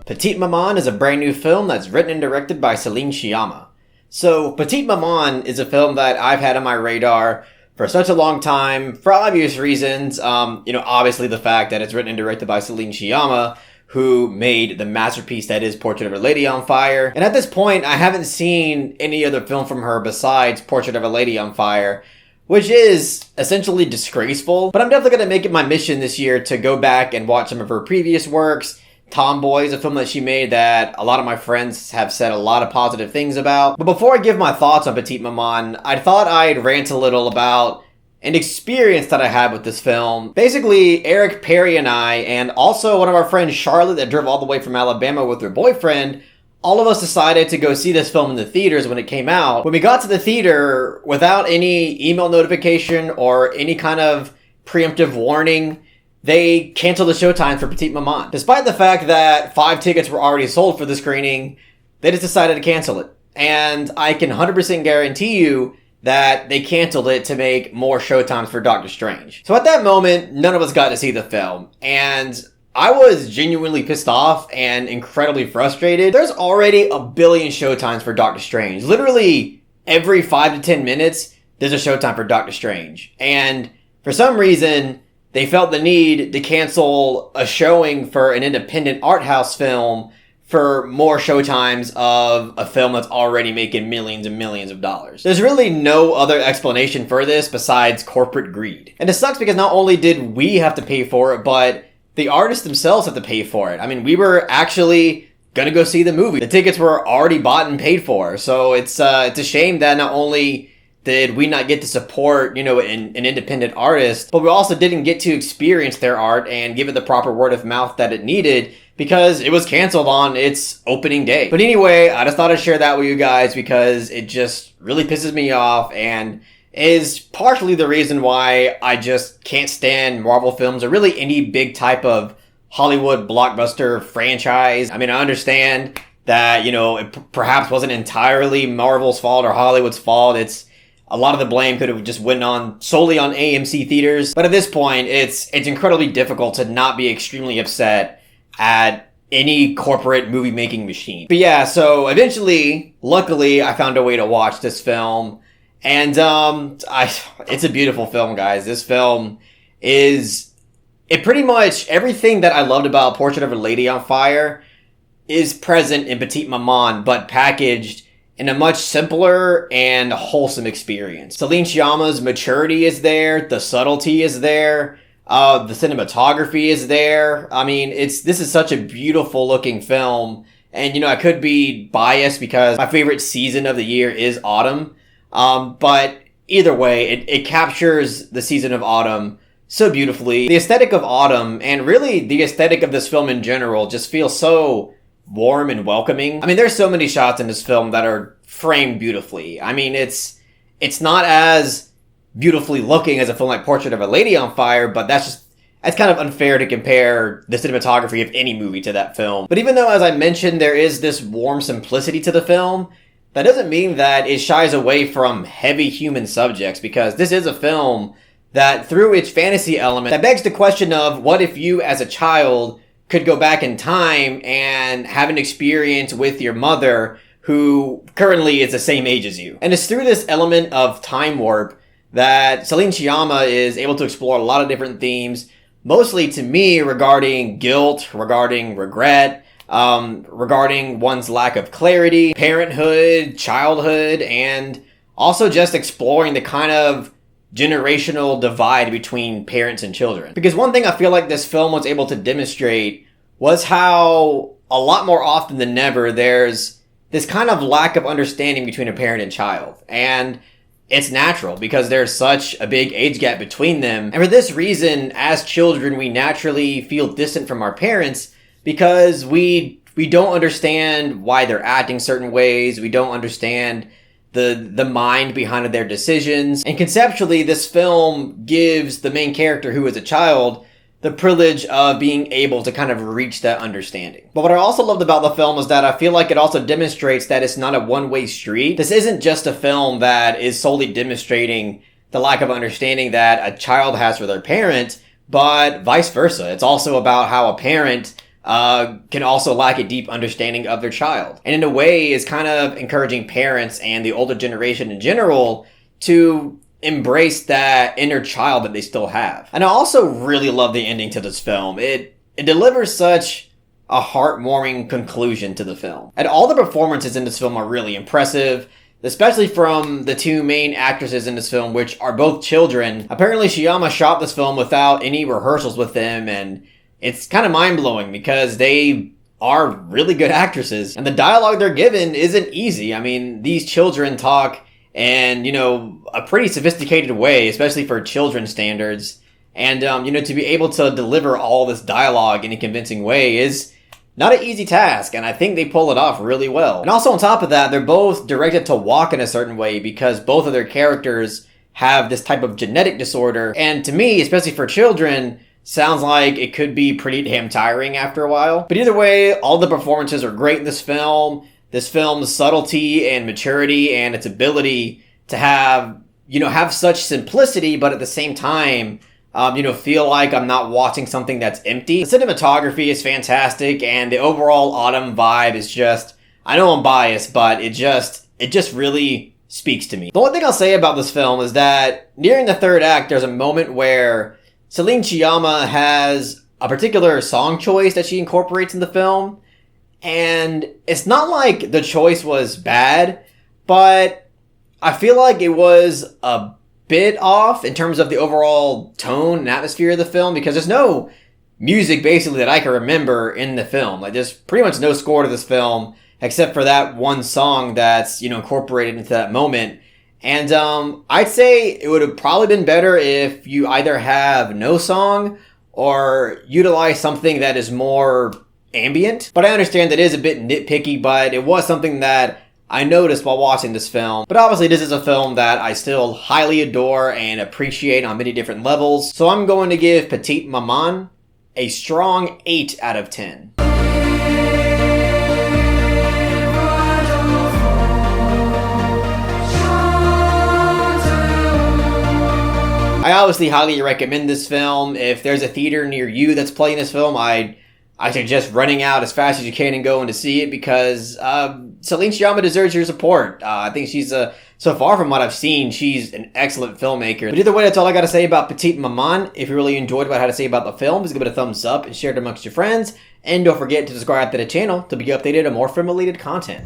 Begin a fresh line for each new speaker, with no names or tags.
Petite Maman is a brand new film that's written and directed by CELINE SCIAMMA. So, Petite Maman is a film that I've had on my radar for such a long time, for obvious reasons. Obviously the fact that it's written and directed by CELINE SCIAMMA, who made the masterpiece that is Portrait of a Lady on Fire. And at this point, I haven't seen any other film from her besides Portrait of a Lady on Fire, which is essentially disgraceful. But I'm definitely going to make it my mission this year to go back and watch some of her previous works. Tomboy is a film that she made that a lot of my friends have said a lot of positive things about. But before I give my thoughts on Petite Maman, I thought I'd rant a little about an experience that I had with this film. Basically, Eric, Perry, and I, and also one of our friends, Charlotte, that drove all the way from Alabama with her boyfriend, all of us decided to go see this film in the theaters when it came out. When we got to the theater, without any email notification or any kind of preemptive warning, they canceled the showtime for Petite Maman. Despite the fact that 5 tickets were already sold for the screening, they just decided to cancel it. And I can 100% guarantee you that they canceled it to make more showtimes for Doctor Strange. So at that moment, none of us got to see the film. And I was genuinely pissed off and incredibly frustrated. There's already a billion showtimes for Doctor Strange. Literally every 5 to 10 minutes, there's a showtime for Doctor Strange. And for some reason, they felt the need to cancel a showing for an independent art house film for more showtimes of a film that's already making millions and millions of dollars. There's really no other explanation for this besides corporate greed. And it sucks because not only did we have to pay for it, but the artists themselves have to pay for it. I mean, we were actually gonna go see the movie. The tickets were already bought and paid for. So it's a shame that not only did we not get to support, an independent artist, but we also didn't get to experience their art and give it the proper word of mouth that it needed because it was canceled on its opening day. But anyway, I just thought I'd share that with you guys because it just really pisses me off and is partially the reason why I just can't stand Marvel films or really any big type of Hollywood blockbuster franchise. I mean, I understand that, it perhaps wasn't entirely Marvel's fault or Hollywood's fault. A lot of the blame could have just went on solely on AMC theaters. But at this point, it's incredibly difficult to not be extremely upset at any corporate movie-making machine. But yeah, so eventually, luckily, I found a way to watch this film. And it's a beautiful film, guys. This film pretty much everything that I loved about Portrait of a Lady on Fire is present in Petite Maman, but packaged in a much simpler and wholesome experience. CELINE SCIAMMA's maturity is there, the subtlety is there, the cinematography is there. I mean, this is such a beautiful looking film, and I could be biased because my favorite season of the year is autumn, but either way, it captures the season of autumn so beautifully. The aesthetic of autumn, and really the aesthetic of this film in general, just feels so warm and welcoming. I mean, there's so many shots in this film that are framed beautifully. I mean, it's not as beautifully looking as a film like Portrait of a Lady on Fire, but that's kind of unfair to compare the cinematography of any movie to that film. But even though, as I mentioned, there is this warm simplicity to the film, that doesn't mean that it shies away from heavy human subjects, because this is a film that, through its fantasy element, that begs the question of what if you as a child could go back in time and have an experience with your mother who currently is the same age as you. And it's through this element of time warp that CELINE SCIAMMA is able to explore a lot of different themes, mostly to me regarding guilt, regarding regret, regarding one's lack of clarity, parenthood, childhood, and also just exploring the kind of generational divide between parents and children. Because one thing I feel like this film was able to demonstrate was how a lot more often than never there's this kind of lack of understanding between a parent and child. And it's natural because there's such a big age gap between them. And for this reason, as children, we naturally feel distant from our parents because we don't understand why they're acting certain ways. We don't understand the mind behind their decisions. And conceptually, this film gives the main character, who is a child, the privilege of being able to kind of reach that understanding. But what I also loved about the film is that I feel like it also demonstrates that it's not a one-way street. This isn't just a film that is solely demonstrating the lack of understanding that a child has for their parent, but vice versa. It's also about how a parent can also lack a deep understanding of their child. And in a way is kind of encouraging parents and the older generation in general to embrace that inner child that they still have. And I also really love the ending to this film. It delivers such a heartwarming conclusion to the film. And all the performances in this film are really impressive, especially from the two main actresses in this film, which are both children. Apparently Shiyama shot this film without any rehearsals with them, and it's kind of mind-blowing because they are really good actresses. And the dialogue they're given isn't easy. I mean, these children talk in, a pretty sophisticated way, especially for children's standards. And, to be able to deliver all this dialogue in a convincing way is not an easy task, and I think they pull it off really well. And also on top of that, they're both directed to walk in a certain way because both of their characters have this type of genetic disorder. And to me, especially for children, sounds like it could be pretty damn tiring after a while. But either way, all the performances are great in this film. This film's subtlety and maturity and its ability to have such simplicity, but at the same time, feel like I'm not watching something that's empty. The cinematography is fantastic, and the overall autumn vibe is just, I know I'm biased, but it just really speaks to me. The only thing I'll say about this film is that nearing the third act, there's a moment where CELINE SCIAMMA has a particular song choice that she incorporates in the film, and it's not like the choice was bad, but I feel like it was a bit off in terms of the overall tone and atmosphere of the film, because there's no music basically that I can remember in the film. Like, there's pretty much no score to this film except for that one song that's, incorporated into that moment. And I'd say it would have probably been better if you either have no song or utilize something that is more ambient. But I understand that it is a bit nitpicky, but it was something that I noticed while watching this film. But obviously this is a film that I still highly adore and appreciate on many different levels. So I'm going to give Petite Maman a strong 8 out of 10. I obviously highly recommend this film. If there's a theater near you that's playing this film, I suggest running out as fast as you can and going to see it, because CELINE SCIAMMA deserves your support. I think she's, so far from what I've seen, she's an excellent filmmaker. But either way, that's all I got to say about Petite Maman. If you really enjoyed what I had to say about the film, just give it a thumbs up and share it amongst your friends. And don't forget to subscribe to the channel to be updated on more film-related content.